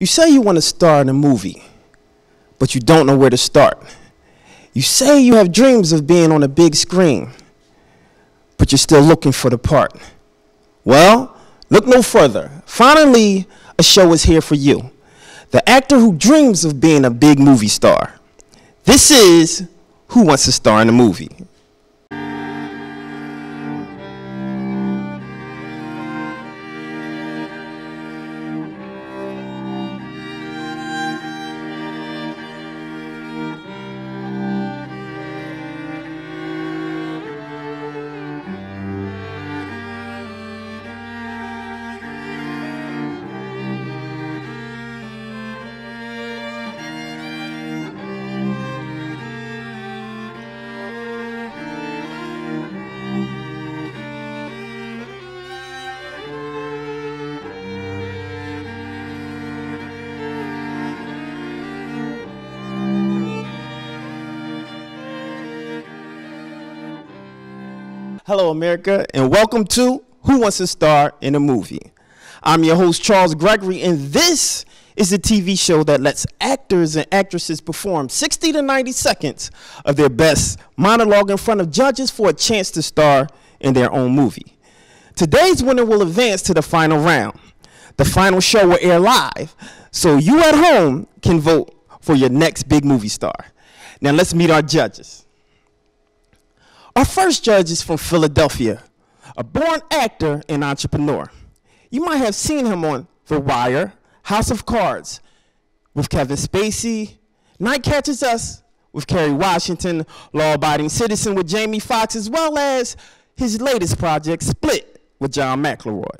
You say you want to star in a movie, but you don't know where to start. You say you have dreams of being on a big screen, but you're still looking for the part. Well, look no further. Finally, a show is here for you. The actor who dreams of being a big movie star. This is Who Wants to Star in a Movie? Hello, America, and welcome to Who Wants to Star in a Movie? I'm your host, Charles Gregory, and this is a TV show that lets actors and actresses perform 60 to 90 seconds of their best monologue in front of judges for a chance to star in their own movie. Today's winner will advance to the final round. The final show will air live, so you at home can vote for your next big movie star. Now let's meet our judges. Our first judge is from Philadelphia, a born actor and entrepreneur. You might have seen him on The Wire, House of Cards with Kevin Spacey, Night Catches Us with Kerry Washington, Law Abiding Citizen with Jamie Foxx, as well as his latest project, Split, with John McElroy.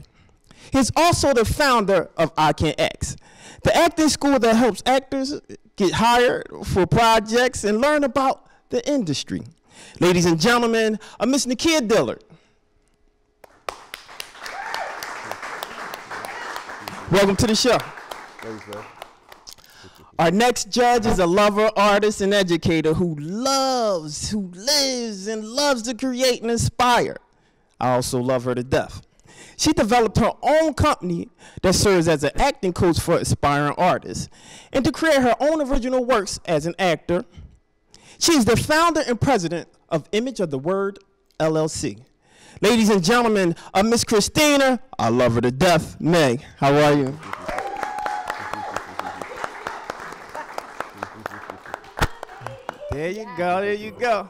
He's also the founder of I Can X, the acting school that helps actors get hired for projects and learn about the industry. Ladies and gentlemen, Miss Nakia Dillard. Welcome to the show. Thanks, man. Our next judge is a lover, artist, and educator who lives, and loves to create and inspire. I also love her to death. She developed her own company that serves as an acting coach for aspiring artists and to create her own original works as an actor. She is the founder and president of Image of the Word, LLC. Ladies and gentlemen, Miss Christina, I love her to death, May. How are you? There you go, there you go.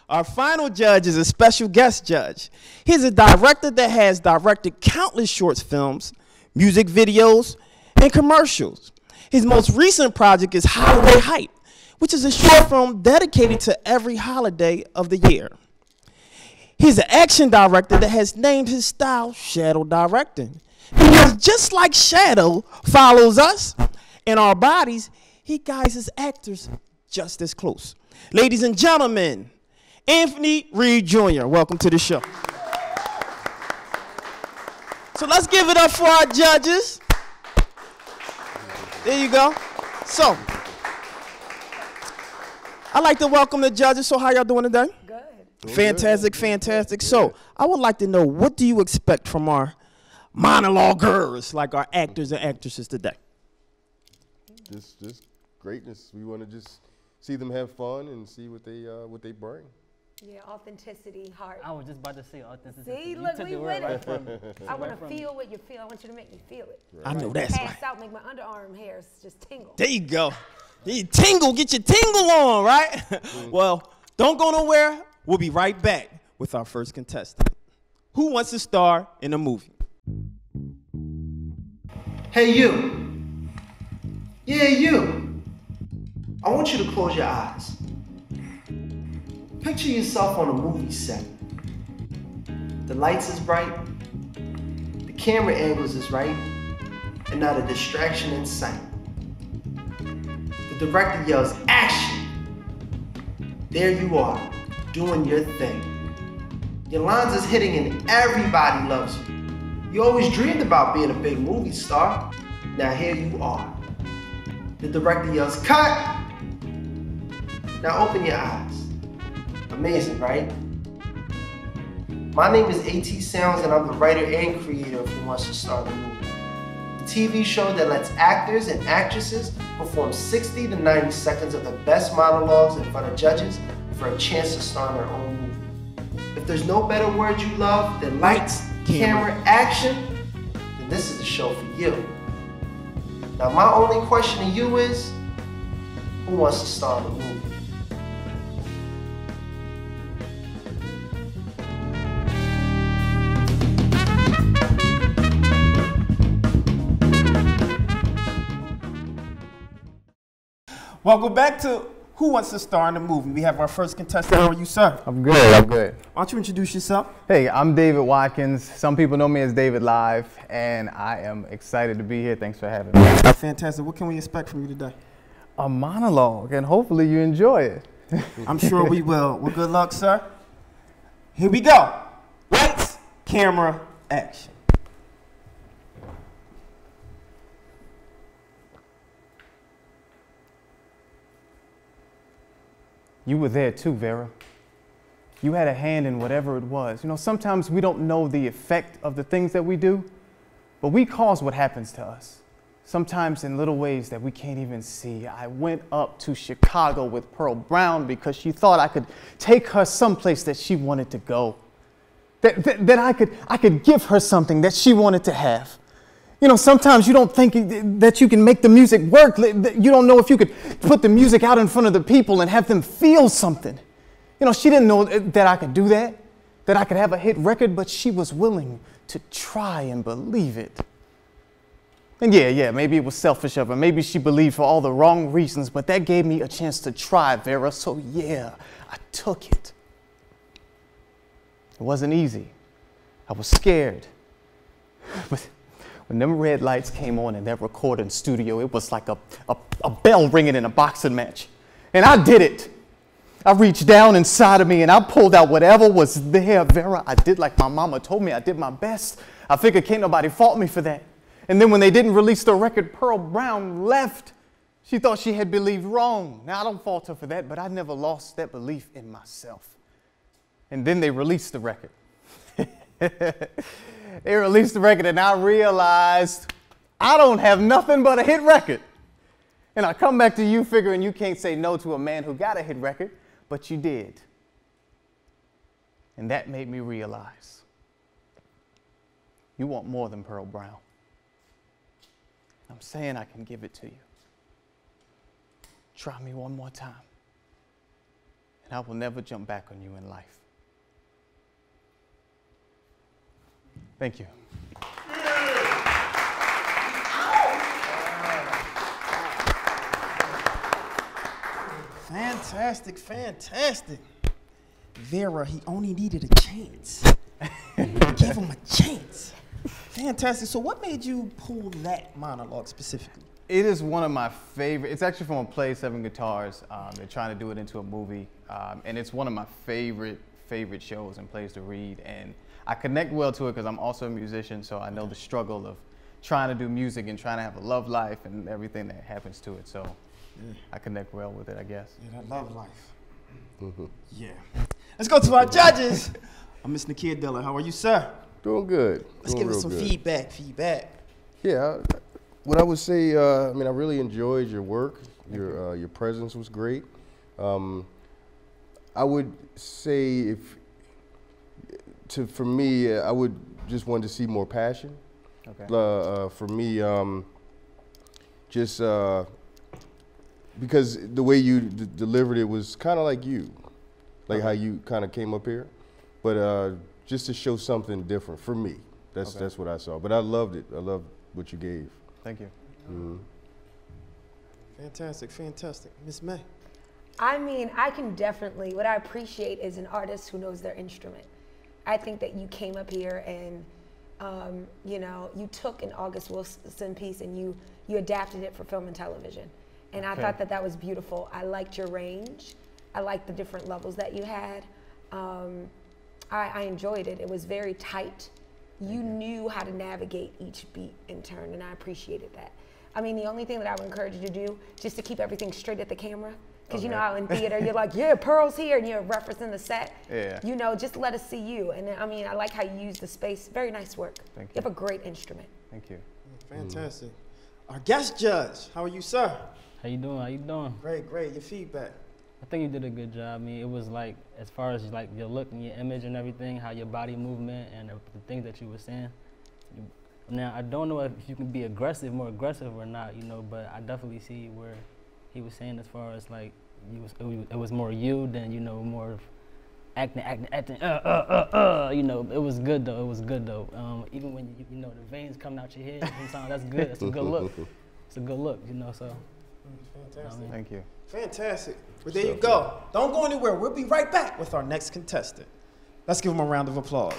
Our final judge is a special guest judge. He's a director that has directed countless short films, music videos, and commercials. His most recent project is Holiday Hype, which is a short film dedicated to every holiday of the year. He's an action director that has named his style shadow directing. Because just like shadow follows us in our bodies, he guides his actors just as close. Ladies and gentlemen, Anthony Reed Jr., welcome to the show. So let's give it up for our judges. There you go. So, I'd like to welcome the judges. So how y'all doing today? Good. Fantastic, fantastic. So I would like to know, what do you expect from our monologuers, like our actors and actresses today? Just greatness. We want to just see them have fun and see what they bring. Yeah, authenticity, heart. I was just about to say authenticity. See, You look, took we the word win right it. from me. I want to feel what you feel. I want you to make me feel it. Right. I know that's Pass right. out, make my underarm hairs just tingle. There you go. You tingle, get your tingle on, right? Well, don't go nowhere. We'll be right back with our first contestant. Who wants to star in a movie? Hey, you. Yeah, you. I want you to close your eyes. Picture yourself on a movie set. The lights is bright, the camera angles is right, and not a distraction in sight. The director yells, action! There you are, doing your thing. Your lines is hitting and everybody loves you. You always dreamed about being a big movie star. Now here you are. The director yells, cut! Now open your eyes. Amazing, right? My name is AT Sounds and I'm the writer and creator of Who Wants to Star in a Movie. TV show that lets actors and actresses perform 60 to 90 seconds of the best monologues in front of judges for a chance to star in their own movie. If there's no better word you love than lights, camera, action, then this is the show for you. Now my only question to you is, who wants to star in the movie? Welcome back to Who Wants to Star in the Movie. We have our first contestant. How are you, sir? I'm good, I'm good. Why don't you introduce yourself? Hey, I'm David Watkins. Some people know me as David Live, and I am excited to be here. Thanks for having me. Fantastic. What can we expect from you today? A monologue, and hopefully you enjoy it. I'm sure we will. Well, good luck, sir. Here we go. Lights, camera, action. You were there too, Vera. You had a hand in whatever it was. You know, sometimes we don't know the effect of the things that we do, but we cause what happens to us. Sometimes in little ways that we can't even see. I went up to Chicago with Pearl Brown because she thought I could take her someplace that she wanted to go. That I could give her something that she wanted to have. You know, sometimes you don't think that you can make the music work. You don't know if you could put the music out in front of the people and have them feel something. You know, she didn't know that I could do that I could have a hit record, but she was willing to try and believe it. And yeah, maybe it was selfish of her. Maybe she believed for all the wrong reasons, but that gave me a chance to try, Vera. So yeah, I took it. It wasn't easy. I was scared. But when them red lights came on in that recording studio, it was like a bell ringing in a boxing match. And I did it. I reached down inside of me and I pulled out whatever was there, Vera. I did like my mama told me. I did my best. I figured can't nobody fault me for that. And then when they didn't release the record, Pearl Brown left. She thought she had believed wrong. Now, I don't fault her for that, but I never lost that belief in myself. And then they released the record. They released the record and I realized I don't have nothing but a hit record. And I come back to you figuring you can't say no to a man who got a hit record, but you did. And that made me realize you want more than Pearl Brown. I'm saying I can give it to you. Try me one more time, and I will never jump back on you in life. Thank you. Fantastic, fantastic. Vera, he only needed a chance. Give him a chance. Fantastic. So what made you pull that monologue specifically? It is one of my favorite. It's actually from a play, 7 Guitars. They're trying to do it into a movie. And it's one of my favorite shows and plays to read. And I connect well to it because I'm also a musician, so I know the struggle of trying to do music and trying to have a love life and everything that happens to it. So I connect well with it, I guess. Yeah, that love life. Yeah. Let's go to our judges. Miss Nakia Dillard. How are you, sir? Doing good. Let's give us some feedback. Yeah, what I would say, I mean, I really enjoyed your work. Your presence was great. I would say for me, I would just want to see more passion. Okay. For me, because the way you delivered it was kind of like you, like how you kind of came up here, but just to show something different for me. That's what I saw. But I loved it. I loved what you gave. Thank you. Mm-hmm. Fantastic, fantastic. Miss May. I mean, I can definitely, what I appreciate is an artist who knows their instrument. I think that you came up here and, you know, you took an August Wilson piece and you adapted it for film and television. And I thought that was beautiful. I liked your range. I liked the different levels that you had. I enjoyed it. It was very tight. You knew how to navigate each beat in turn, and I appreciated that. I mean, the only thing that I would encourage you to do, just to keep everything straight at the camera, because you know how in theater you're like, yeah, Pearl's here, and you're referencing the set. Yeah. You know, just let us see you. And I mean, I like how you use the space. Very nice work. Thank you. You have a great instrument. Thank you. Fantastic. Our guest judge, how are you, sir? How you doing? How you doing? Great, great. Your feedback. I think you did a good job. I mean, it was like, as far as like your look and your image and everything, how your body movement and the things that you were saying. Now, I don't know if you can be more aggressive or not, you know, but I definitely see where he was saying as far as like, it was more you than, you know, more of acting, you know. It was good though, even when you know, the veins coming out your head, sometimes that's good, that's a good look. It's a good look, you know, so. Fantastic. I mean, Thank you. Fantastic. Well, there you go. Don't go anywhere. We'll be right back with our next contestant. Let's give him a round of applause.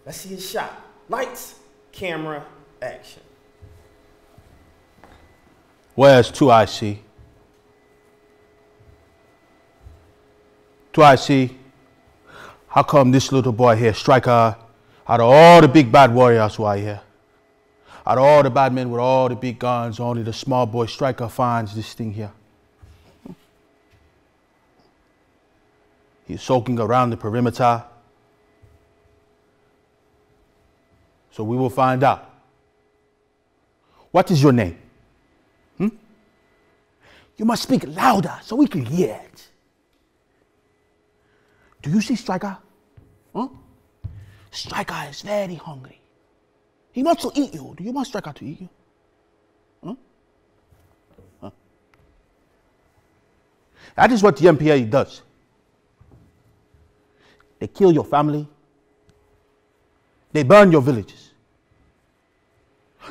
Let's see his shot. Lights, camera, action. Where's 2IC? 2IC, how come this little boy here, Striker, out of all the big bad warriors who are here, out of all the bad men with all the big guns, only the small boy Striker finds this thing here? He's soaking around the perimeter. So we will find out. What is your name? You must speak louder so we can hear it. Do you see Striker? Striker is very hungry. He wants to eat you. Do you want Striker to eat you? That is what the MPA does. They kill your family. They burn your villages.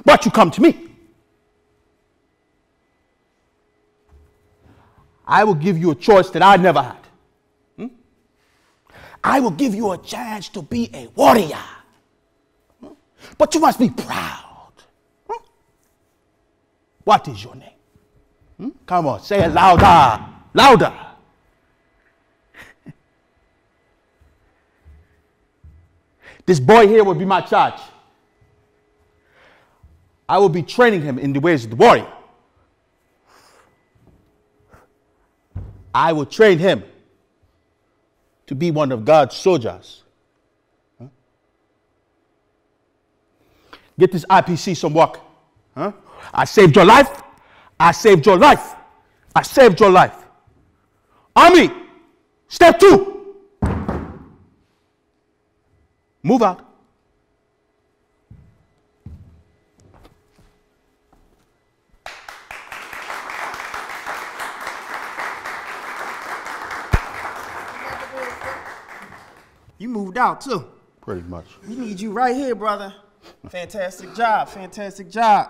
But you come to me. I will give you a choice that I never had. I will give you a chance to be a warrior. But you must be proud. What is your name? Come on, say it louder. Louder. This boy here will be my charge. I will be training him in the ways of the warrior. I will train him to be one of God's soldiers. Get this IPC some work. I saved your life. I saved your life. I saved your life. Army, step 2. Move out. You moved out too. Pretty much. We need you right here, brother. Fantastic job, fantastic job.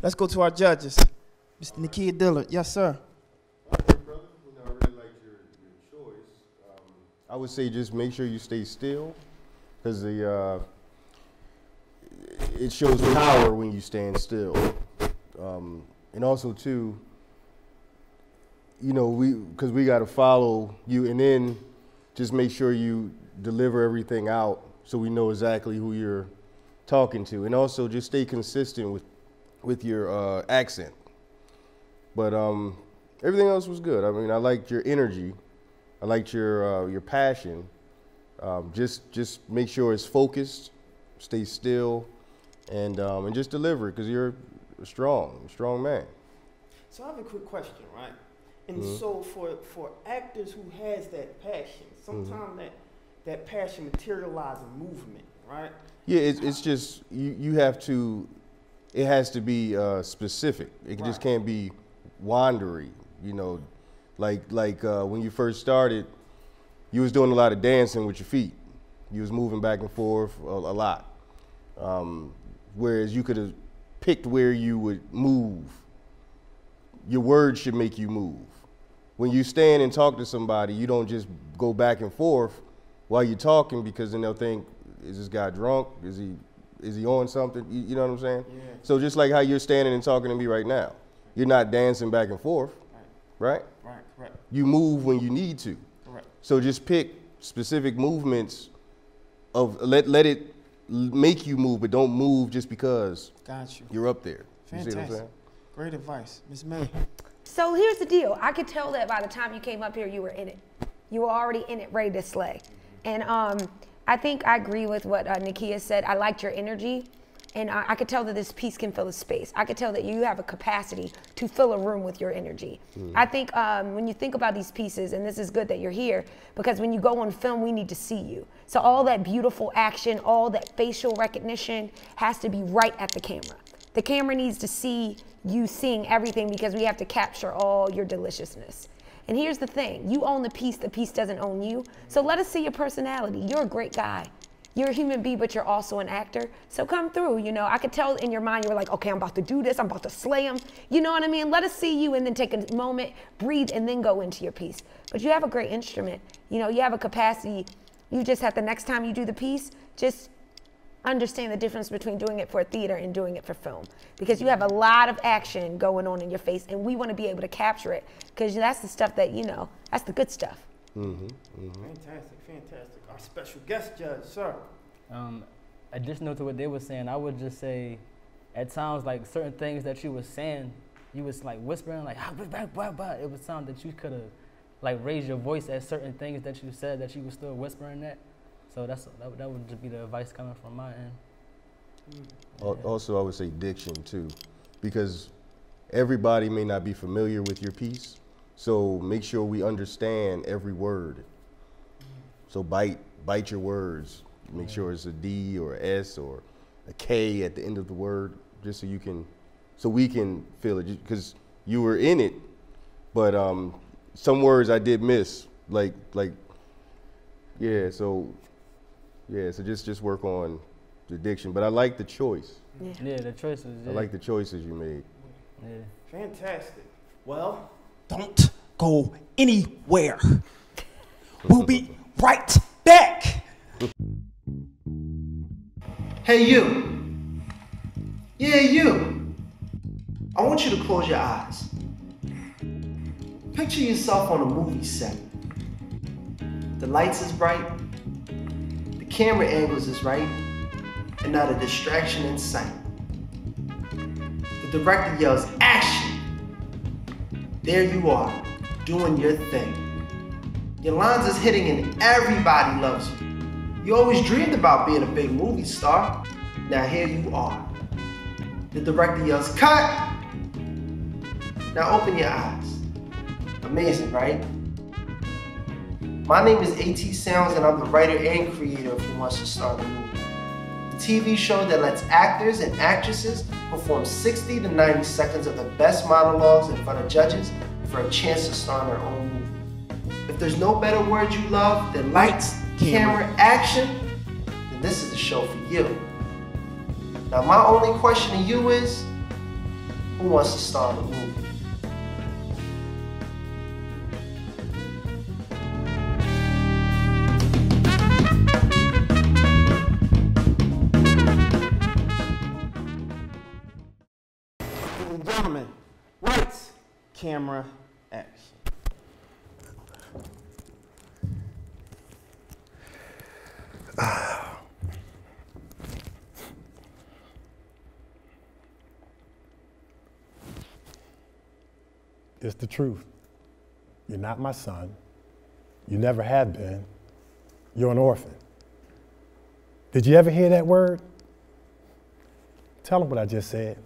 Let's go to our judges. Mr. Nakia Dillard, yes, sir. Okay, brother. I really like your choice. I would say just make sure you stay still, because it shows power when you stand still. And also too, because we got to follow you, and then just make sure you deliver everything out so we know exactly who you're talking to, and also just stay consistent with your accent. But everything else was good. I mean, I liked your energy, I liked your passion. Just make sure it's focused, stay still, and just deliver it, because you're a strong man. So I have a quick question, right? And so for actors who has that passion, sometimes that passion materializes in movement. right? Yeah, it's just, you have to, it has to be specific. It just can't be wandery, you know. Like when you first started, you was doing a lot of dancing with your feet. You was moving back and forth a lot. Whereas you could have picked where you would move. Your words should make you move. When you stand and talk to somebody, you don't just go back and forth while you're talking, because then they'll think, is this guy drunk? Is he on something? You know what I'm saying? Yeah. So just like how you're standing and talking to me right now, you're not dancing back and forth, right? Right, correct. You move when you need to. Correct. So just pick specific movements of, let it make you move, but don't move just because you're up there. Fantastic. You see what I'm saying? Great advice. Ms. May. So here's the deal. I could tell that by the time you came up here, you were in it. You were already in it, ready to slay. And I think I agree with what Nakia said. I liked your energy. And I could tell that this piece can fill a space. I could tell that you have a capacity to fill a room with your energy. I think when you think about these pieces, and this is good that you're here, because when you go on film, we need to see you. So all that beautiful action, all that facial recognition has to be right at the camera. The camera needs to see you seeing everything, because we have to capture all your deliciousness. And here's the thing, you own the piece doesn't own you. So let us see your personality. You're a great guy. You're a human being, but you're also an actor. So come through, you know. I could tell in your mind, you were like, okay, I'm about to do this. I'm about to slay him. You know what I mean? Let us see you, and then take a moment, breathe, and then go into your piece. But you have a great instrument. You know, you have a capacity. You just have to, next time you do the piece, just understand the difference between doing it for theater and doing it for film. Because you have a lot of action going on in your face, and we want to be able to capture it, because that's the stuff that, you know, that's the good stuff. Fantastic, fantastic. Our special guest judge, sir. Additional to what they were saying, I would just say, at times, like certain things that you were saying, you was like whispering, like, it would sound that you could have like raised your voice at certain things that you said that you were still whispering at. So that would just be the advice coming from my end. Also, I would say diction too, because everybody may not be familiar with your piece. So make sure we understand every word. So bite your words. Make sure it's a D or a S or a K at the end of the word, just so we can feel it. Because you were in it, but some words I did miss. So just work on the diction. But I like the choice. Yeah, the choices. Yeah. I like the choices you made. Yeah. Fantastic. Well, don't go anywhere. We'll be right back. Hey, you. Yeah, you. I want you to close your eyes. Picture yourself on a movie set. The lights is bright, the camera angles is right, and not a distraction in sight. The director yells, action! There you are, doing your thing. Your lines is hitting and everybody loves you. You always dreamed about being a big movie star. Now here you are. The director yells, cut! Now open your eyes. Amazing, right? My name is AT Sounds, and I'm the writer and creator of Who Wants to Star in a Movie, the TV show that lets actors and actresses perform 60 to 90 seconds of the best monologues in front of judges for a chance to star in their own movie. If there's no better word you love than lights, camera, action, then this is the show for you. Now my only question to you is, who wants to star in a movie? Ladies and gentlemen, lights, camera, action. It's the truth. You're not my son. You never have been. You're an orphan. Did you ever hear that word? Tell them what I just said.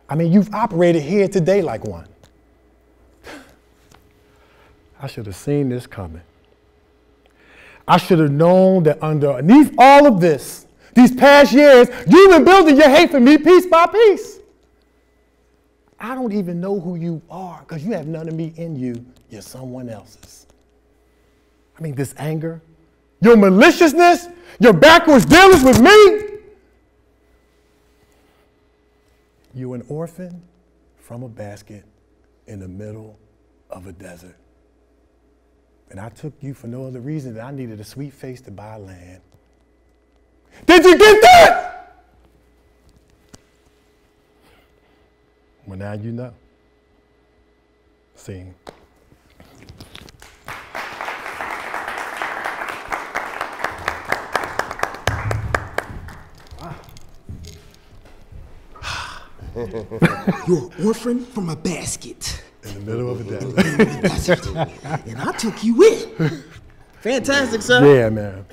I mean, you've operated here today like one. I should have seen this coming. I should have known that underneath all of this, these past years, you've been building your hate for me piece by piece. I don't even know who you are because you have none of me in you. You're someone else's. I mean, this anger, your maliciousness, your backwards dealings with me. You're an orphan from a basket in the middle of a desert. And I took you for no other reason than I needed a sweet face to buy land. Did you get that? Well, now you know. Sing. You're an orphan from a basket. In the middle of a desert. And I took you in. Fantastic, sir. Yeah, man.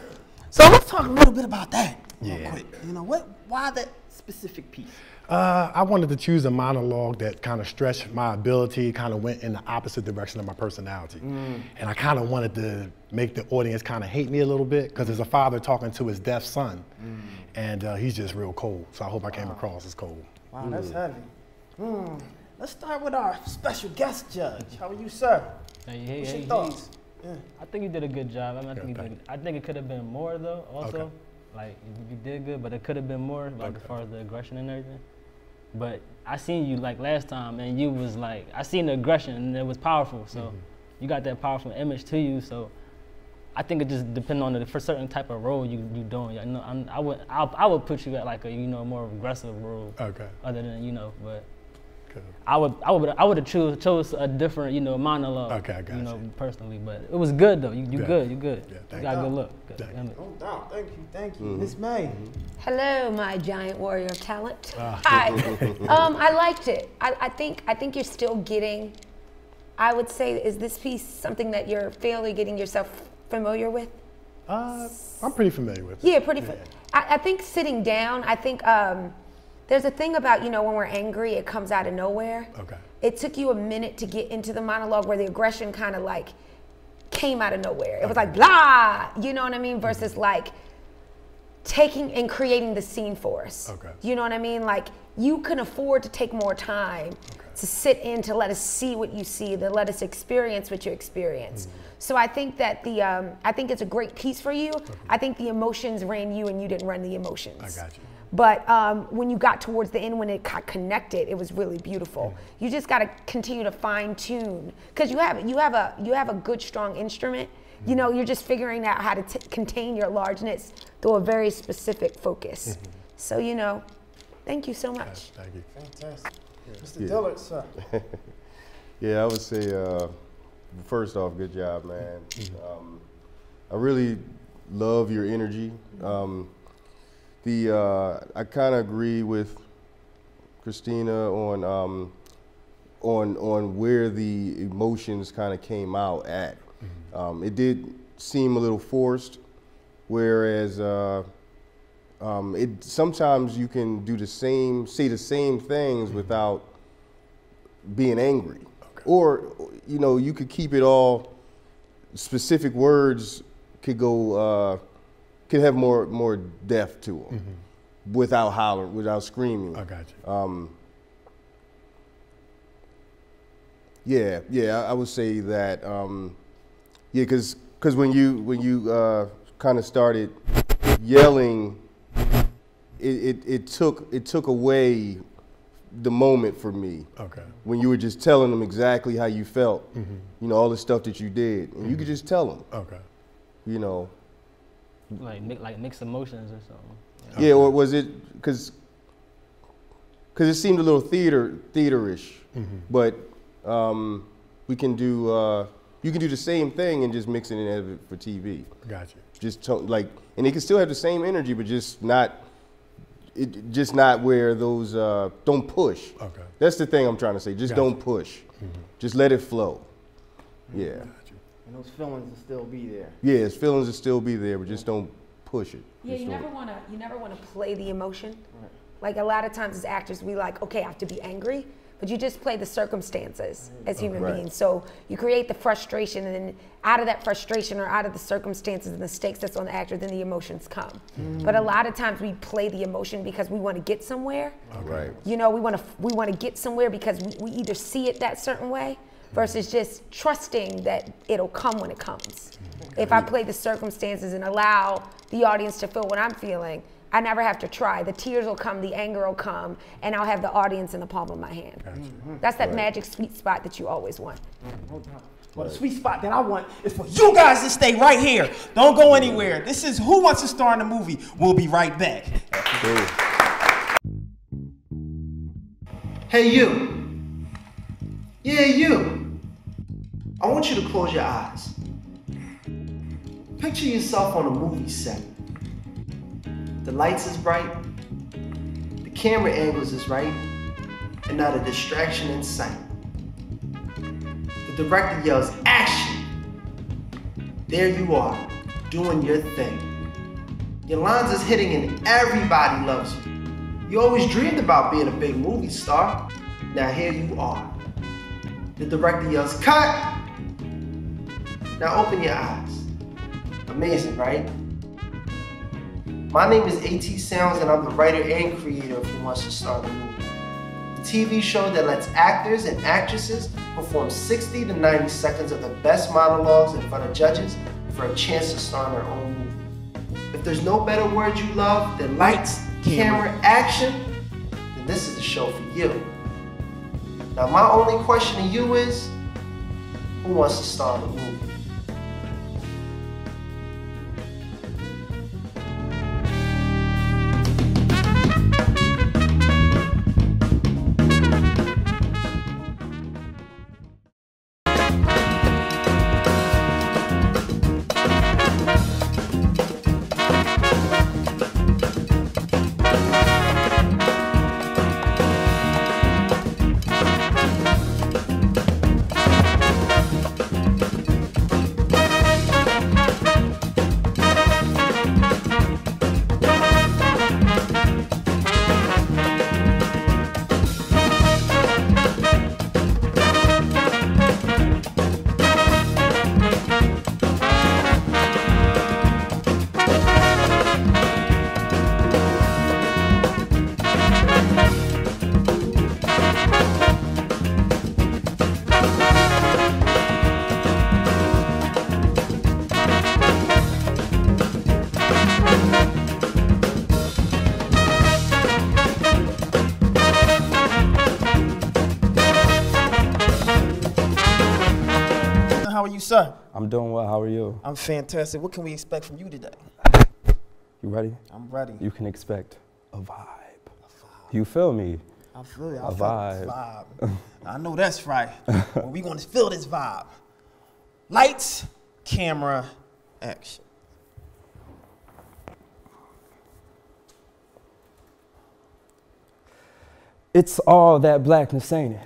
So let's talk a little bit about that real Yeah. quick. You know, why that specific piece? I wanted to choose a monologue that kind of stretched my ability, kind of went in the opposite direction of my personality. And I kind of wanted to make the audience kind of hate me a little bit, because there's a father talking to his deaf son, and he's just real cold. So I hope I came across as cold. Wow, that's heavy. Let's start with our special guest judge. How are you, sir? What's your thoughts? Yeah. I think you did a good job. I think it could have been more though. Also, Okay. like you did good, but it could have been more, like as far as the aggression and everything. But I seen you like last time, and you was like, I seen the aggression, and it was powerful. So you got that powerful image to you. So I think it just depends on for certain type of role you doing. You know, I would put you at like a more aggressive role. Okay. Other than but. I would have chose a different monologue. Okay, I got you. Personally, but it was good though. You good. You good. Yeah, You got a good look. Good. No doubt. Thank you. Miss May. Hello, my giant warrior of talent. Hi. I liked it. I think you're still getting. I would say, is this piece something that you're fairly getting yourself familiar with? I'm pretty familiar with it. Yeah, pretty. I think sitting down. I think. There's a thing about, when we're angry, it comes out of nowhere. Okay. It took you a minute to get into the monologue where the aggression kind of like came out of nowhere. It was like, blah, you know what I mean? Versus like taking and creating the scene for us. Okay. You know what I mean? Like you can afford to take more time to sit in, to let us see what you see, to let us experience what you experience. So I think that I think it's a great piece for you. I think the emotions ran you and you didn't run the emotions. I got you. But when you got towards the end, when it got connected, it was really beautiful. You just got to continue to fine tune, because you have a good, strong instrument. You're just figuring out how to contain your largeness through a very specific focus. So thank you so much. Thank you. Fantastic. Mr. Dillard, sir. Yeah, I would say, first off, good job, man. I really love your energy. I kind of agree with Christina on where the emotions kind of came out at. It did seem a little forced, whereas sometimes you can say the same things without being angry, or you could keep it all. Specific words could go. Could have more depth to them without hollering, without screaming. I got you. Yeah, I would say that. Because when you kind of started yelling, it took away the moment for me. Okay. When you were just telling them exactly how you felt, all the stuff that you did, and you could just tell them. Okay. Like mixed emotions or something. Yeah, or was it because it seemed a little theaterish, but we can do you can do the same thing and just mix it in for TV. Gotcha. And it can still have the same energy, but just not where those don't push. Okay. That's the thing I'm trying to say. Just don't push. Just let it flow. Yeah. And those feelings will still be there. Yeah, his feelings will still be there, but just don't push it. Yeah, you never want to play the emotion. Right. Like a lot of times as actors, we like, okay, I have to be angry, but you just play the circumstances as human beings. So you create the frustration, and then out of that frustration or out of the circumstances and the stakes that's on the actor, then the emotions come. But a lot of times we play the emotion because we want to get somewhere. Right. You know, we want to get somewhere because we either see it that certain way versus just trusting that it'll come when it comes. If I play the circumstances and allow the audience to feel what I'm feeling, I never have to try. The tears will come, the anger will come, and I'll have the audience in the palm of my hand. That's that magic sweet spot that you always want. Well, the sweet spot that I want is for you guys to stay right here. Don't go anywhere. This is Who Wants to Star in the Movie. We'll be right back. Hey, you. Yeah, you. I want you to close your eyes. Picture yourself on a movie set. The lights is bright, the camera angles is right, and not a distraction in sight. The director yells, action! There you are, doing your thing. Your lines is hitting and everybody loves you. You always dreamed about being a big movie star. Now here you are. The director yells, cut! Now open your eyes. Amazing, right? My name is AT SoundZ, and I'm the writer and creator of Who Wants to Star in the Movie, the TV show that lets actors and actresses perform 60 to 90 seconds of the best monologues in front of judges for a chance to star in their own movie. If there's no better word you love than lights, camera, action, then this is the show for you. Now my only question to you is, who wants to star in the movie? How are you, sir? I'm doing well. How are you? I'm fantastic. What can we expect from you today? You ready? I'm ready. You can expect a vibe. You feel me? I feel you. A vibe. Vibe. I know that's right. Well, we going to feel this vibe. Lights, camera, action. It's all that blackness, ain't it?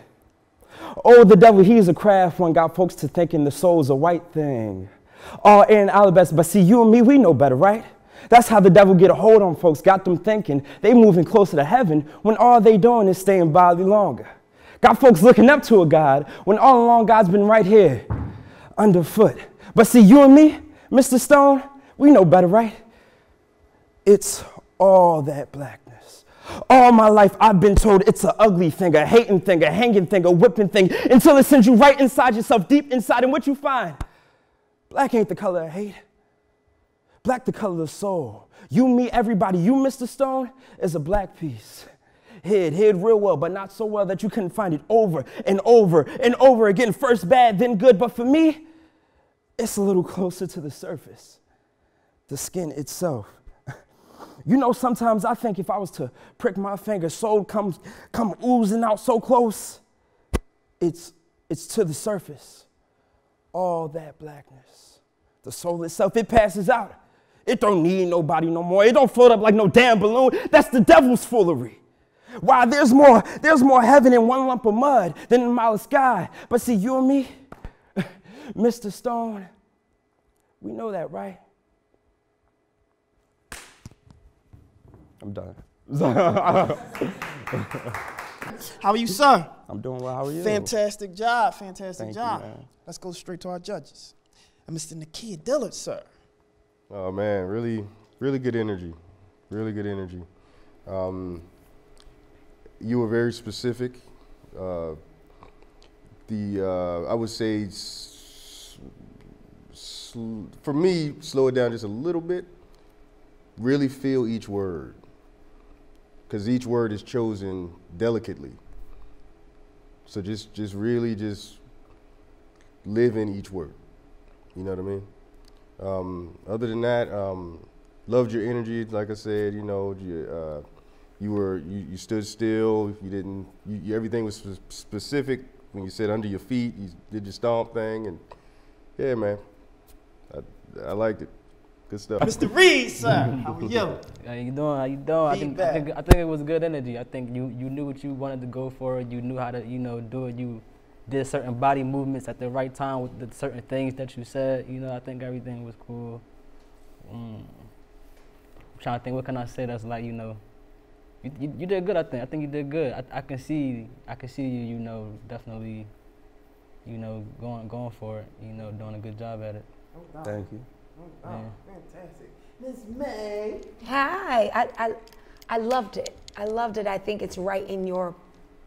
Oh, the devil, he's a craft one, got folks to thinking the soul's a white thing. All air and alabaster, but see, you and me, we know better, right? That's how the devil get a hold on folks, got them thinking they moving closer to heaven when all they doing is staying bodily longer. Got folks looking up to a God when all along God's been right here, underfoot. But see, you and me, Mr. Stone, we know better, right? It's all that blackness. All my life I've been told it's an ugly thing, a hating thing, a hanging thing, a whipping thing, until it sends you right inside yourself, deep inside, and what you find. Black ain't the color of hate. Black the color of the soul. You, me, everybody, you, Mr. Stone, is a black piece. Hid real well, but not so well that you couldn't find it over and over and over again. First bad, then good, but for me, it's a little closer to the surface, the skin itself. You know, sometimes I think if I was to prick my finger, soul come oozing out so close, it's to the surface. All that blackness, the soul itself, it passes out. It don't need nobody no more. It don't float up like no damn balloon. That's the devil's foolery. Why, there's more heaven in one lump of mud than in a mile of sky. But see, you and me, Mr. Stone, we know that, right? I'm done. How are you, sir? I'm doing well. How are you? Fantastic job. Fantastic Thank job. you, man. Let's go straight to our judges. And Mr. Nakia Dillard, sir. Oh man, really, really good energy. Really good energy. You were very specific. I would say, for me, slow it down just a little bit. Really feel each word, because each word is chosen delicately. So just really just live in each word. You know what I mean? Other than that, loved your energy. Like I said, you know, you stood still. You didn't. Everything was specific. When you said under your feet, you did your stomp thing, and yeah, man, I liked it. Good stuff. Mr. Reed, sir. How are you? How you doing? How you doing? I think it was good energy. I think you knew what you wanted to go for. You knew how to do it. You did certain body movements at the right time with the certain things that you said. You know, I think everything was cool. I'm trying to think, what can I say that's like, you know, you did good. I think you did good. I can see you, you know, definitely, you know, going for it. You know, doing a good job at it. Thank you. Oh, fantastic. Ms. May. Hi. I loved it. I loved it. I think it's right in your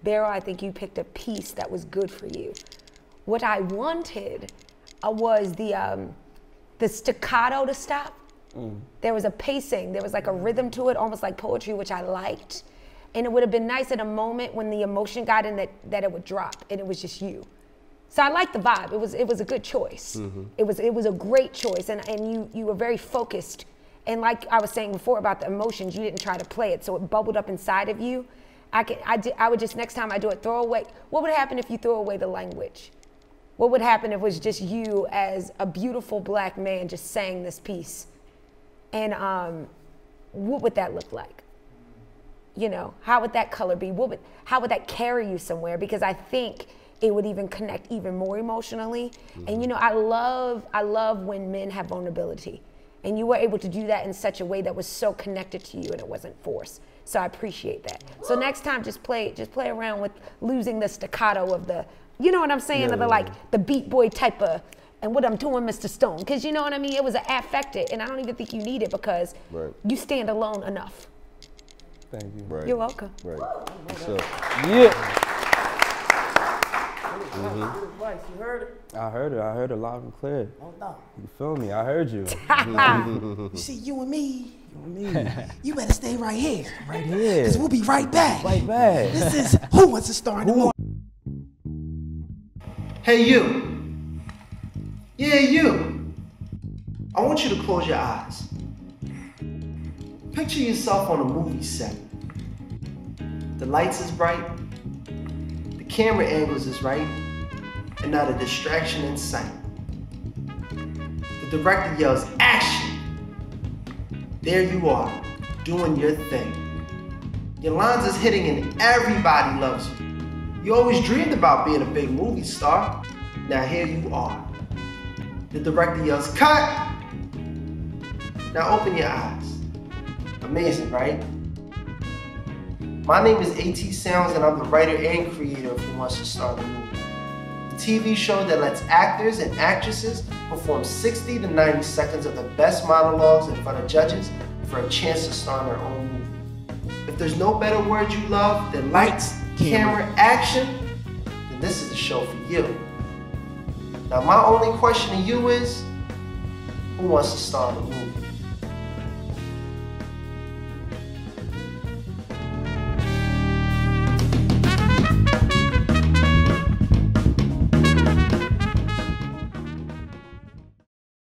barrel. I think you picked a piece that was good for you. What I wanted was the staccato to stop. There was a pacing. There was like a rhythm to it, almost like poetry, which I liked. And it would have been nice at a moment when the emotion got in that it would drop and it was just you. So I liked the vibe. It was a good choice. It was a great choice, and you were very focused. And like I was saying before about the emotions, you didn't try to play it, so it bubbled up inside of you. I would just, next time I do it, throw away. What would happen if you threw away the language? What would happen if it was just you as a beautiful black man just saying this piece? And what would that look like? You know, how would that color be? How would that carry you somewhere? Because I think it would even connect even more emotionally. And you know, I love when men have vulnerability. And you were able to do that in such a way that was so connected to you and it wasn't forced. So I appreciate that. So next time, just play around with losing the staccato of the, you know what I'm saying, of the like the beat boy type of, and what I'm doing, Mr. Stone. Because you know what I mean? It was affected, and I don't even think you need it because you stand alone enough. Thank you. Right. You're welcome. Right. So, Yeah. Good advice. You heard it? I heard it loud and clear. Oh, no. You feel me? I heard you. You see, you and me, you better stay right here. Right here. Because we'll be right back. Right back. This is Who Wants to Star in the Movie? Hey, you. Yeah, you. I want you to close your eyes. Picture yourself on a movie set. The lights is bright, the camera angles is right, and not a distraction in sight. The director yells, action! There you are, doing your thing. Your lines is hitting and everybody loves you. You always dreamed about being a big movie star. Now here you are. The director yells, cut! Now open your eyes. Amazing, right? My name is AT Sounds and I'm the writer and creator of Who Wants to Star in the Movie. The TV show that lets actors and actresses perform 60 to 90 seconds of the best monologues in front of judges for a chance to star in their own movie. If there's no better word you love than lights, camera, action, then this is the show for you. Now my only question to you is, who wants to star in the movie?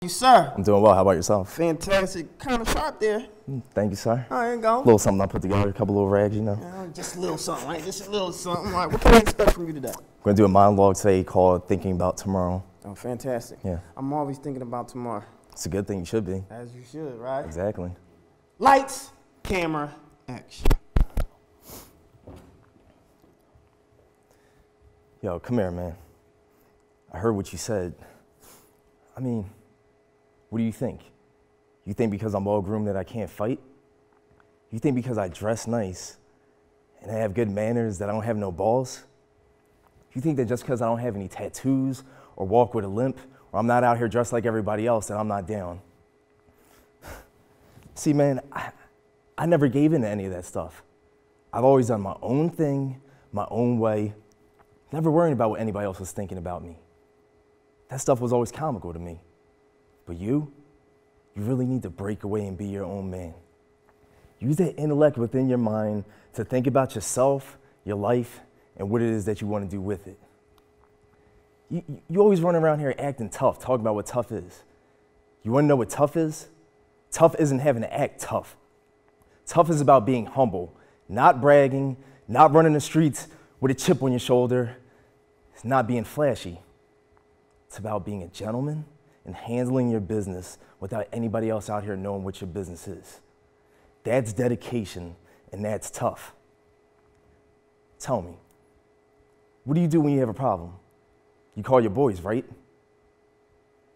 You, sir. I'm doing well. How about yourself? Fantastic. Kind of sharp there. Thank you, sir. All right, go. A little something I put together, a couple little rags, you know. Just a little something, right? Just a little something. All right, what can I expect from you today? We're gonna do a monologue today called Thinking About Tomorrow. Oh, fantastic. Yeah. I'm always thinking about tomorrow. It's a good thing, you should be. As you should, right? Exactly. Lights, camera, action. Yo, come here, man. I heard what you said. I mean, what do you think? You think because I'm all groomed that I can't fight? You think because I dress nice and I have good manners, that I don't have no balls? You think that just because I don't have any tattoos or walk with a limp, or I'm not out here dressed like everybody else, that I'm not down? See, man, I never gave into any of that stuff. I've always done my own thing, my own way, never worrying about what anybody else was thinking about me. That stuff was always comical to me. But you really need to break away and be your own man. Use that intellect within your mind to think about yourself, your life, and what it is that you want to do with it. You always run around here acting tough, talking about what tough is. You want to know what tough is? Tough isn't having to act tough. Tough is about being humble, not bragging, not running the streets with a chip on your shoulder. It's not being flashy. It's about being a gentleman and handling your business without anybody else out here knowing what your business is. That's dedication, and that's tough. Tell me, what do you do when you have a problem? You call your boys, right?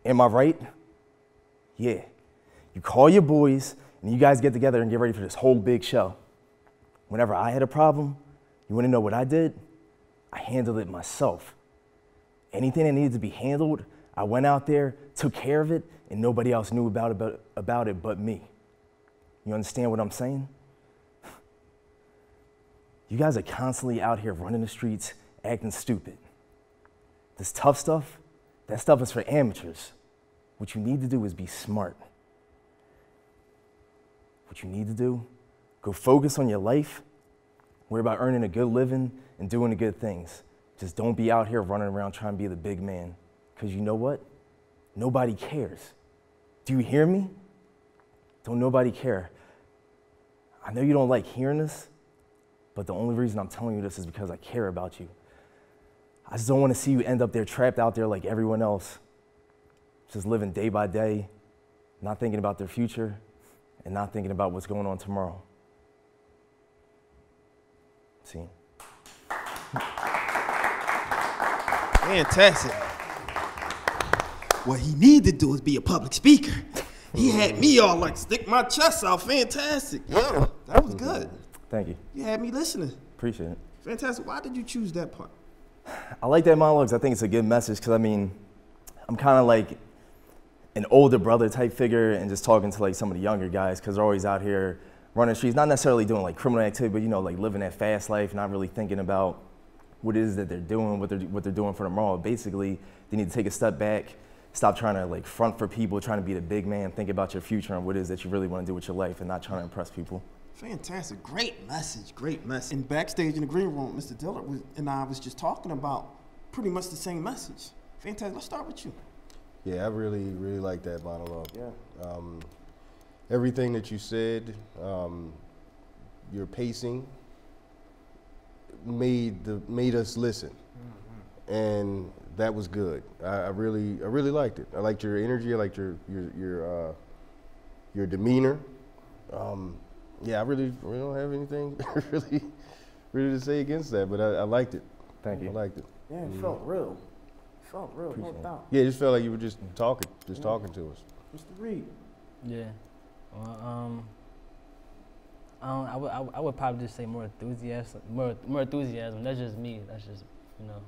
Am I right? Yeah. You call your boys, and you guys get together and get ready for this whole big show. Whenever I had a problem, you want to know what I did? I handled it myself. Anything that needed to be handled, I went out there, took care of it, and nobody else knew about it but me. You understand what I'm saying? You guys are constantly out here running the streets, acting stupid. This tough stuff, that stuff is for amateurs. What you need to do is be smart. What you need to do, go focus on your life, worry about earning a good living and doing the good things. Just don't be out here running around trying to be the big man. Because you know what? Nobody cares. Do you hear me? Don't nobody care. I know you don't like hearing this, but the only reason I'm telling you this is because I care about you. I just don't want to see you end up there trapped out there like everyone else, just living day by day, not thinking about their future and not thinking about what's going on tomorrow. See? Fantastic. What he need to do is be a public speaker. He had me all like stick my chest out. Fantastic. Yeah, that was good. Thank you. You had me listening. Appreciate it. Fantastic. Why did you choose that part? I like that monologue because I think it's a good message because, I mean, I'm kind of like an older brother type figure and just talking to like some of the younger guys because they're always out here running the streets, not necessarily doing like criminal activity, but, you know, like living that fast life, not really thinking about what it is that they're doing, what they're doing for tomorrow. Basically, they need to take a step back, stop trying to like front for people, trying to be the big man, think about your future and what it is that you really want to do with your life and not trying to impress people. Fantastic. Great message. Great message. And backstage in the green room, Mr. Dillard and I was just talking about pretty much the same message. Fantastic. Let's start with you. Yeah, I really, really like that monologue. Yeah. Everything that you said, your pacing made us listen, and that was good. I really liked it. I liked your energy. I liked your demeanor. Yeah, I really don't have anything really to say against that, but I liked it. Thank you. I liked it. Yeah, it felt real. It felt real, no doubt. Yeah, it just felt like you were just talking to us. Mr. Reed. Yeah. Well, I would probably just say more enthusiasm. More enthusiasm. That's just me. That's just, you know.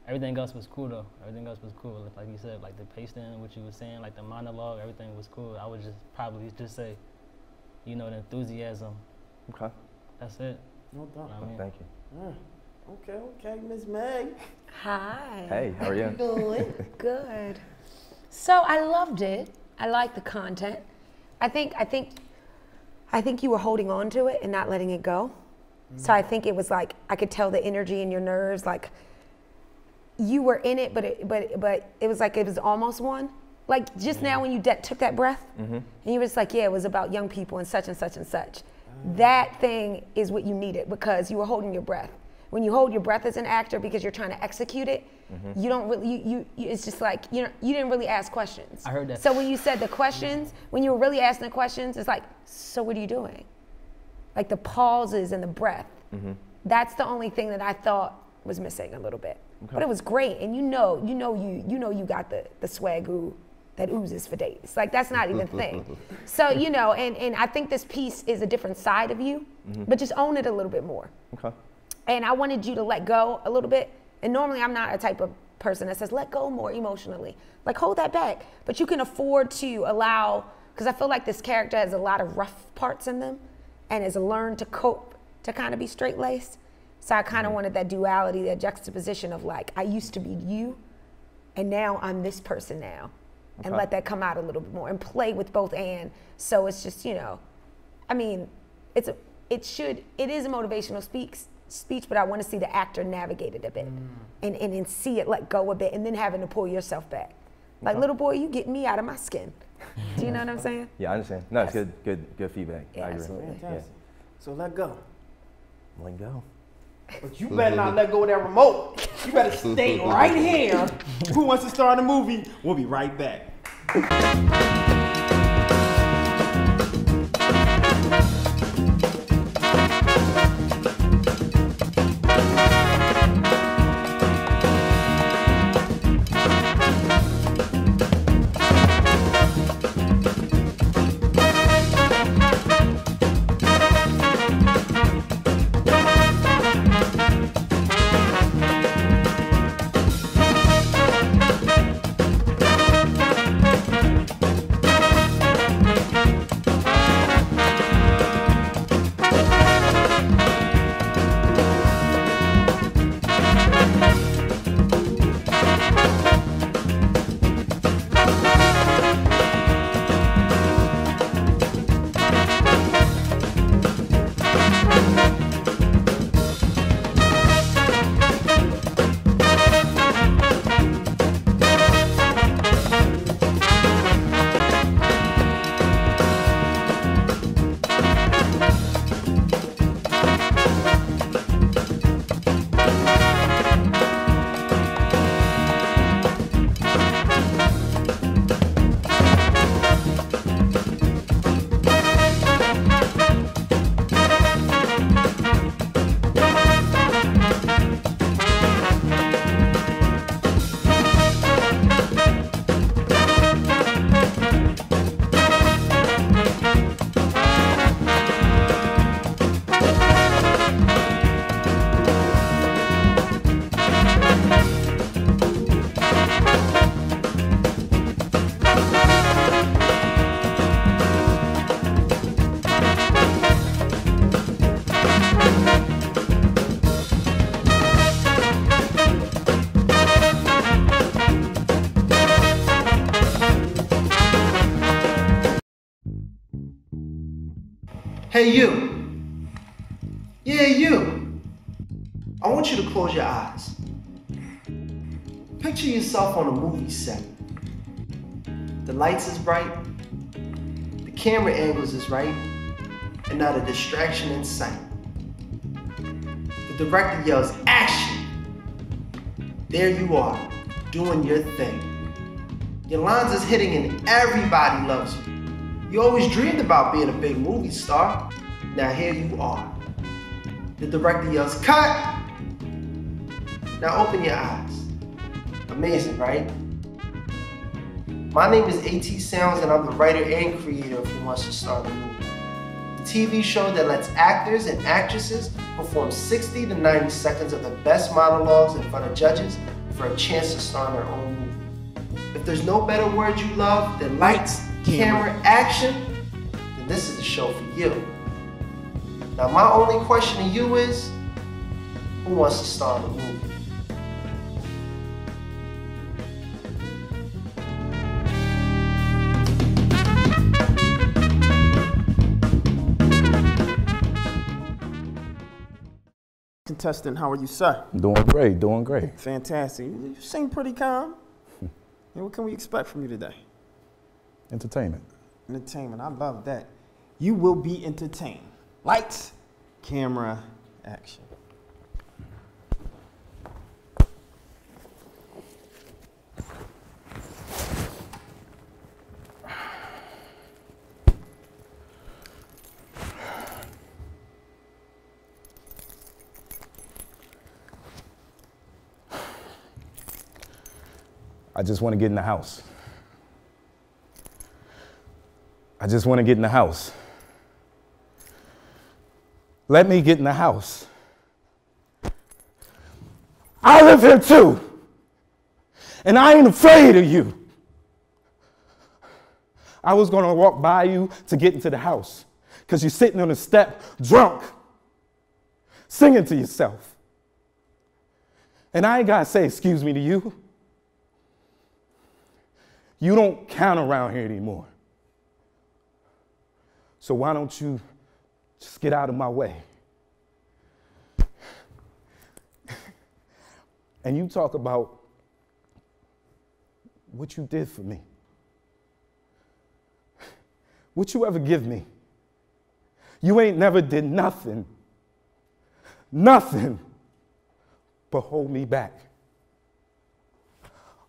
Everything else was cool though. Everything else was cool. Like you said, like the pacing, what you were saying, like the monologue, everything was cool. I would just probably just say, you know, the enthusiasm. Okay. That's it. No doubt. You know what I mean? Thank you. Okay, Miss May. Hi. Hey, how are you? How you doing? Good. So I loved it. I liked the content. I think you were holding on to it and not letting it go. So I think it was like I could tell the energy in your nerves, like you were in it, but it was like it was almost one. Like just now when you took that breath, and you were just like, yeah, it was about young people and such and such and such. That thing is what you needed because you were holding your breath. When you hold your breath as an actor because you're trying to execute it, you don't really, it's just like, you didn't really ask questions. I heard that. So when you said the questions, when you were really asking the questions, it's like, so what are you doing? Like the pauses and the breath. That's the only thing that I thought was missing a little bit. Okay. But it was great, and you know you got the swagoo that oozes for days. Like, that's not even a thing. So, you know, and I think this piece is a different side of you, but just own it a little bit more. Okay. And I wanted you to let go a little bit. And normally I'm not a type of person that says, let go more emotionally. Like, hold that back. But you can afford to allow, because I feel like this character has a lot of rough parts in them and has learned to cope to kind of be straight-laced. So I kind of wanted that duality, that juxtaposition of like, I used to be you, and now I'm this person now. And let that come out a little bit more and play with both and. So it's just, you know, I mean, it is a motivational speech, but I want to see the actor navigate it a bit and see it let go a bit and then having to pull yourself back. Like, little boy, you get me out of my skin. Do you know what I'm saying? Yeah, I understand. No, it's good feedback. Yeah, I agree. absolutely. Yeah. So let go. Let go. But you better not let go of that remote. You better stay right here. Who Wants to Star in the Movie? We'll be right back. Hey, you. Yeah, you. I want you to close your eyes. Picture yourself on a movie set. The lights is bright, the camera angles is right, and not a distraction in sight. The director yells, action! There you are, doing your thing. Your lines is hitting and everybody loves you. You always dreamed about being a big movie star. Now here you are. The director yells, cut! Now open your eyes. Amazing, right? My name is AT Sounds and I'm the writer and creator of Who Wants to Star in the Movie, the TV show that lets actors and actresses perform 60 to 90 seconds of the best monologues in front of judges for a chance to star in their own movie. If there's no better word you love than lights, camera, action, then this is the show for you. Now my only question to you is, who wants to star in the movie? Contestant, how are you, sir? Doing great, doing great. Fantastic. You seem pretty calm. And what can we expect from you today? Entertainment. Entertainment, I love that. You will be entertained. Lights, camera, action. I just want to get in the house. I just want to get in the house. Let me get in the house. I live here too. And I ain't afraid of you. I was going to walk by you to get into the house because you're sitting on the step drunk, singing to yourself. And I ain't got to say excuse me to you. You don't count around here anymore. So why don't you just get out of my way? And you talk about what you did for me. What you ever give me? You ain't never did nothing but hold me back.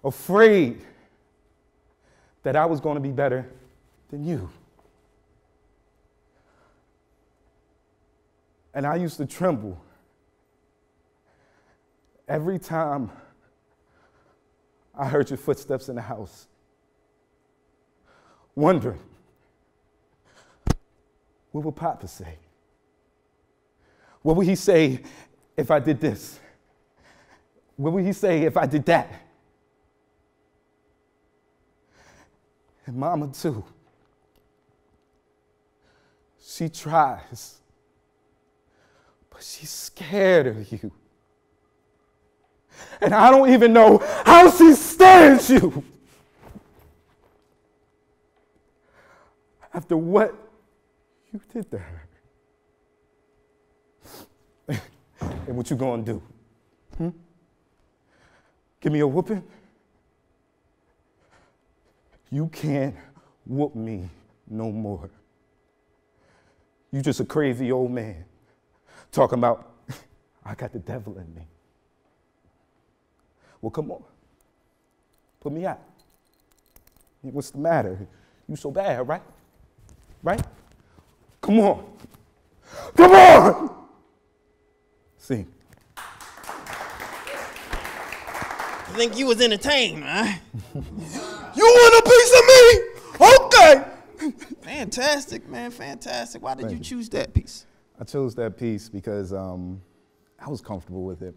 Afraid that I was going to be better than you. And I used to tremble every time I heard your footsteps in the house, wondering, what would Papa say? What would he say if I did this? What would he say if I did that? And Mama too. She tries, but she's scared of you. And I don't even know how she stands you. After what you did to her. And what you gonna do? Give me a whooping? You can't whoop me no more. You just a crazy old man talking about, I got the devil in me. Well, come on. Put me out. What's the matter? You so bad, right? Right? Come on. Come on! Sing. I think you was entertained, man. You want a piece of me? Okay. Fantastic, man, fantastic. Why did you choose that piece? I chose that piece because I was comfortable with it.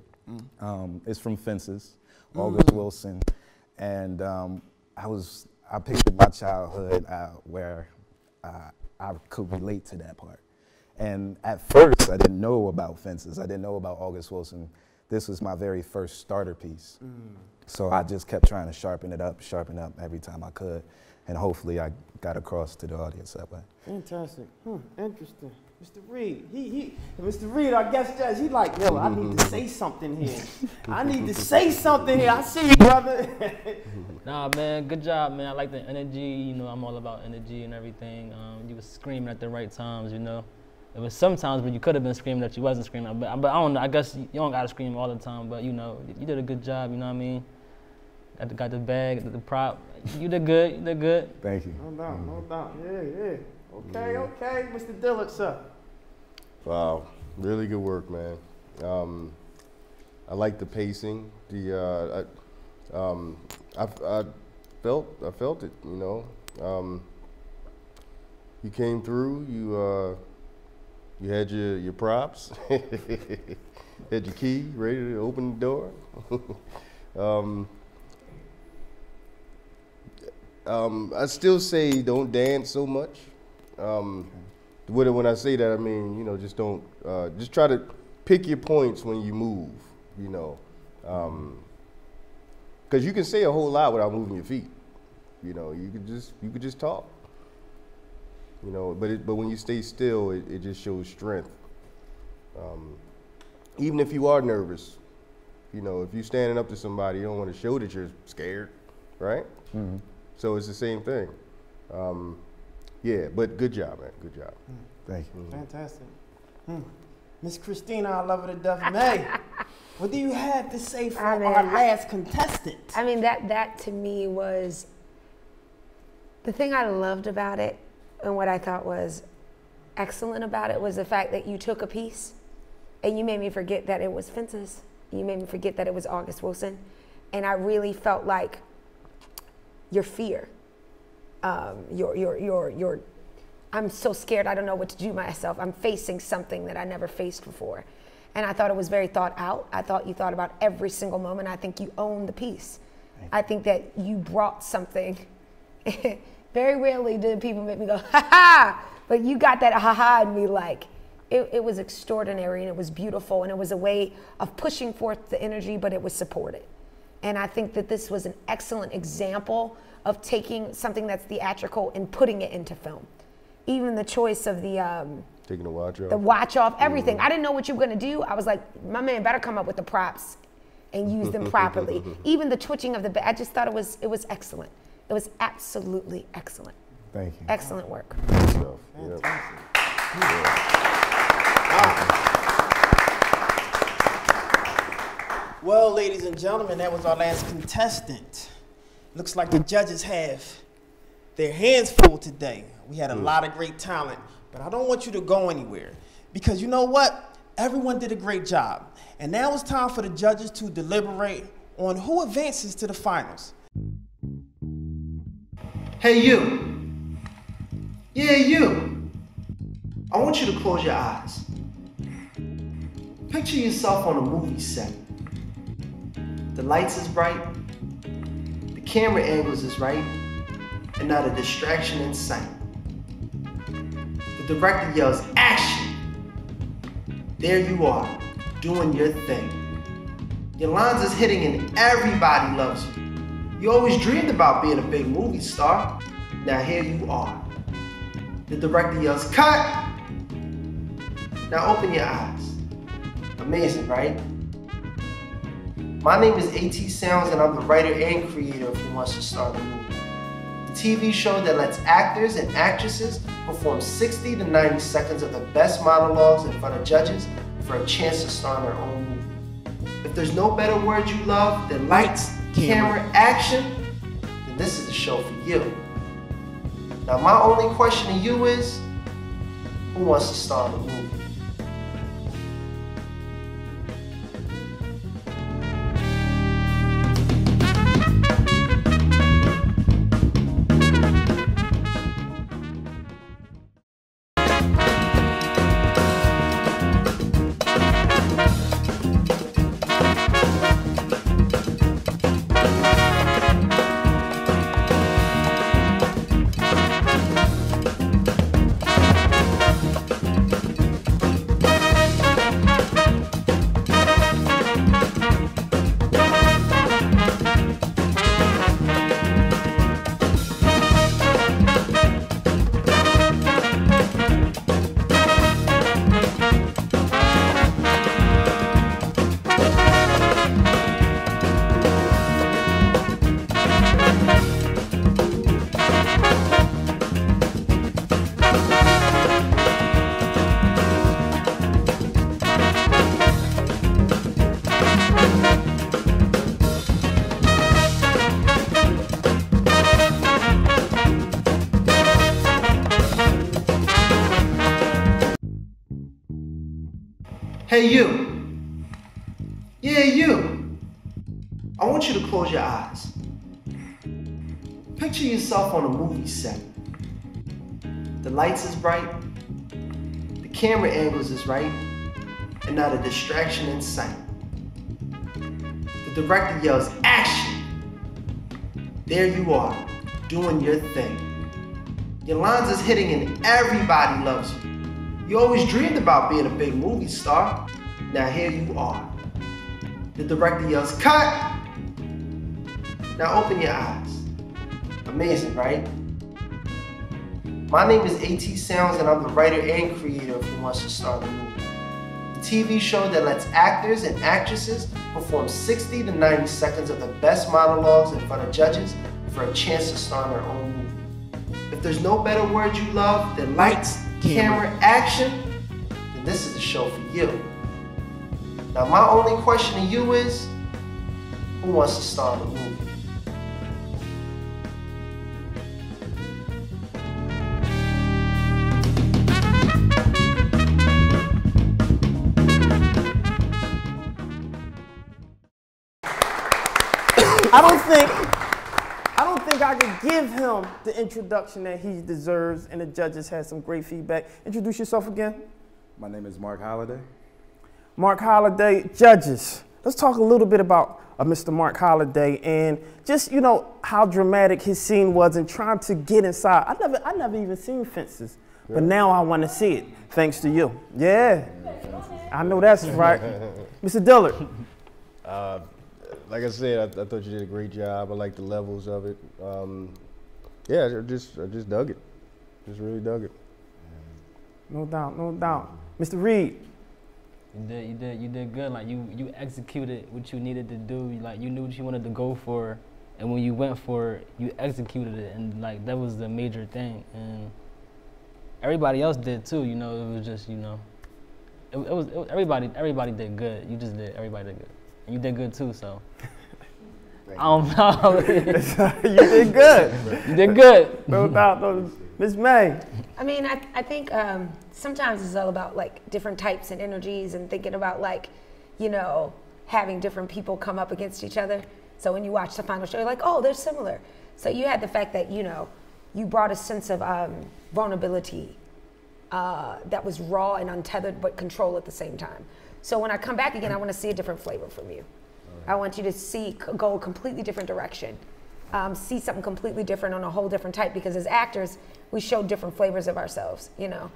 It's from Fences, August Wilson, and I pictured my childhood where I could relate to that part. And at first, I didn't know about Fences. I didn't know about August Wilson. This was my very first starter piece. So I just kept trying to sharpen up every time I could. And hopefully I got across to the audience that way. Fantastic. Interesting. Mr. Reed, Mr. Reed, our guest judge, he like, yo, I need to say something here. I need to say something here. I see you, brother. Nah, man, good job, man. I like the energy. You know, I'm all about energy and everything. You was screaming at the right times, you know. There was some times when you could have been screaming that you wasn't screaming. But I don't know, I guess you don't got to scream all the time. But, you know, you did a good job, you know what I mean? Got the bag, the prop. You did good, you did good. Thank you. No doubt, no doubt. Yeah. Okay, Mr. Dillard, sir. Wow, really good work, man. I like the pacing. I felt it. You know, you came through. You had your props, had your key ready to open the door. I still say don't dance so much. When I say that, I mean, you know, just don't, just try to pick your points when you move, you know. Because you can say a whole lot without moving your feet. You know, you could just talk. You know, but when you stay still, it just shows strength. Even if you are nervous, you know, if you're standing up to somebody, you don't want to show that you're scared, right? Mm-hmm. So it's the same thing. Yeah, but good job, man. Good job. Thank you. Fantastic. Miss Christina, I love her to death. May, what do you have to say for our last contestant? I mean, that to me was the thing I loved about it, and what I thought was excellent about it was the fact that you took a piece and you made me forget that it was Fences. You made me forget that it was August Wilson. And I really felt like your fear, your I'm so scared, I don't know what to do myself. I'm facing something that I never faced before. And I thought it was very thought out. I thought you thought about every single moment. I think you owned the piece. I think that you brought something. Very rarely do people make me go, ha ha, but you got that ha ha in me like, it was extraordinary and it was beautiful and it was a way of pushing forth the energy, but it was supported. And I think that this was an excellent example of taking something that's theatrical and putting it into film. Even the choice of the taking the watch off. The watch off, everything. I didn't know what you were gonna do. I was like, my man better come up with the props and use them properly. Even the twitching of the bed, I just thought it was excellent. It was absolutely excellent. Thank you. Excellent work. Well, ladies and gentlemen, that was our last contestant. Looks like the judges have their hands full today. We had a lot of great talent, but I don't want you to go anywhere because you know what? Everyone did a great job. And now it's time for the judges to deliberate on who advances to the finals. Hey, you. Yeah, you. I want you to close your eyes. Picture yourself on a movie set. The lights is bright, the camera angles is right, and not a distraction in sight. The director yells, action! There you are, doing your thing. Your lines is hitting and everybody loves you. You always dreamed about being a big movie star. Now here you are. The director yells, cut! Now open your eyes. Amazing, right? My name is AT Sounds and I'm the writer and creator of Who Wants to Star in a Movie, the TV show that lets actors and actresses perform 60 to 90 seconds of the best monologues in front of judges for a chance to star in their own movie. If there's no better word you love than lights, camera, action, then this is the show for you. Now my only question to you is, who wants to star in a movie? Hey, you. Yeah, you. I want you to close your eyes. Picture yourself on a movie set. The lights is bright, the camera angles is right, and not a distraction in sight. The director yells, action! There you are, doing your thing. Your lines is hitting and everybody loves you. You always dreamed about being a big movie star. Now here you are. The director yells, cut! Now open your eyes. Amazing, right? My name is AT Sounds and I'm the writer and creator of Who Wants to Star in a Movie, the TV show that lets actors and actresses perform 60 to 90 seconds of the best monologues in front of judges for a chance to star in their own movie. If there's no better word you love than lights, camera, action, then this is the show for you. Now my only question to you is, who wants to star in the movie? I don't think I could give him the introduction that he deserves, and the judges had some great feedback. Introduce yourself again. My name is Marc Holladay. Marc Holladay, judges. Let's talk a little bit about Mr. Marc Holladay and just, you know, how dramatic his scene was and trying to get inside. I never even seen Fences, but now I want to see it, thanks to you. Yeah, I know that's right. Mr. Dillard. Like I said, I thought you did a great job. I like the levels of it. Yeah, I just dug it. Just really dug it. No doubt, no doubt. Mr. Reed. You did good. Like you executed what you needed to do. Like you knew what you wanted to go for, and when you went for it, you executed it, and like that was the major thing. And everybody else did too. You know, it was just, you know, it was everybody did good. You just did. Everybody did good, and you did good too. So I don't know. You did good. You did good. No doubt, no. Ms. May. I mean, I think sometimes it's all about like different types and energies and thinking about like, you know, having different people come up against each other. So when you watch the final show, you're like, oh, they're similar. So you had the fact that, you know, you brought a sense of vulnerability that was raw and untethered, but control at the same time. So when I come back again, I want to see a different flavor from you. I want you to go a completely different direction. See something completely different on a whole different type, because as actors, we show different flavors of ourselves, you know.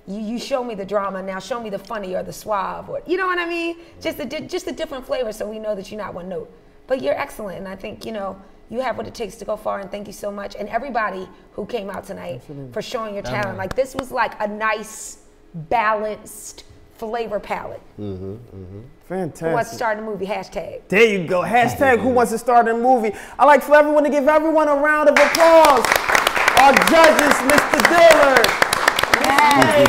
You show me the drama, now show me the funny or the suave, or, you know what I mean? Just a different flavor so we know that you're not one note. But you're excellent, and I think, you know, you have what it takes to go far, and thank you so much. And everybody who came out tonight for showing your talent. Like, this was like a nice, balanced flavor palette. Fantastic. Who wants to start a movie? Hashtag. There you go. Hashtag who wants to start a movie. I like for everyone to give everyone a round of applause. Our judges, Mr. Dillard, Ms. May,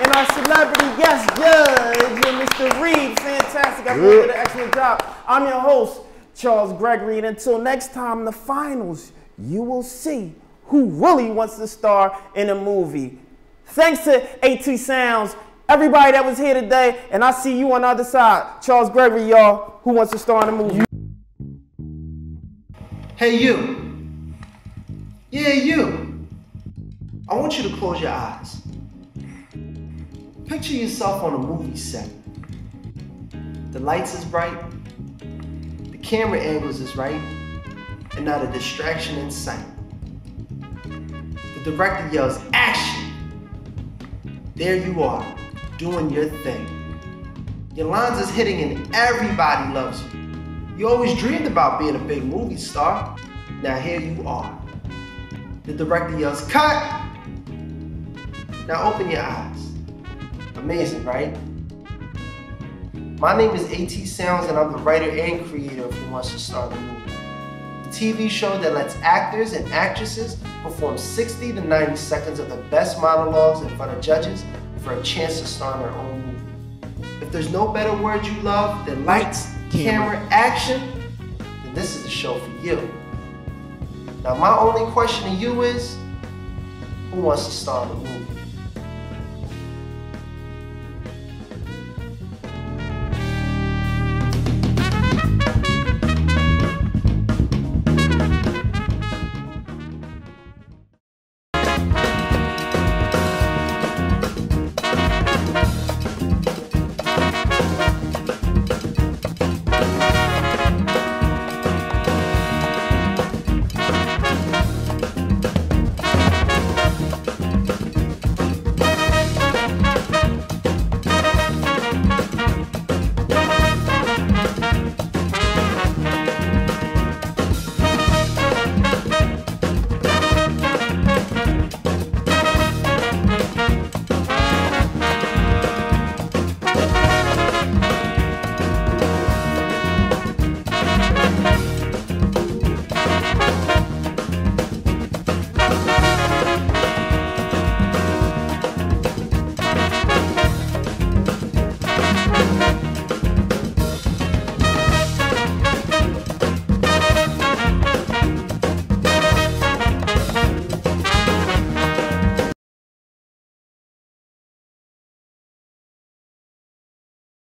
and our celebrity guest judge, and Mr. Reed. Fantastic. I think you did an excellent job. I'm your host, Charles Gregory, and until next time, the finals, you will see who really wants to star in a movie. Thanks to AT Sounds, everybody that was here today, and I see you on the other side. Charles Gregory, y'all, who wants to star in a movie? Hey, you. Yeah, you. I want you to close your eyes. Picture yourself on a movie set. The lights is bright, the camera angles is right, and not a distraction in sight. The director yells, action! There you are, doing your thing. Your lines is hitting and everybody loves you. You always dreamed about being a big movie star. Now here you are. The director yells, cut! Now open your eyes. Amazing, right? My name is AT Sounds, and I'm the writer and creator of Who Wants to Star in a Movie, the TV show that lets actors and actresses perform 60 to 90 seconds of the best monologues in front of judges for a chance to star in their own movie. If there's no better word you love than lights, camera, action, then this is the show for you. Now my only question to you is, who wants to star in a movie?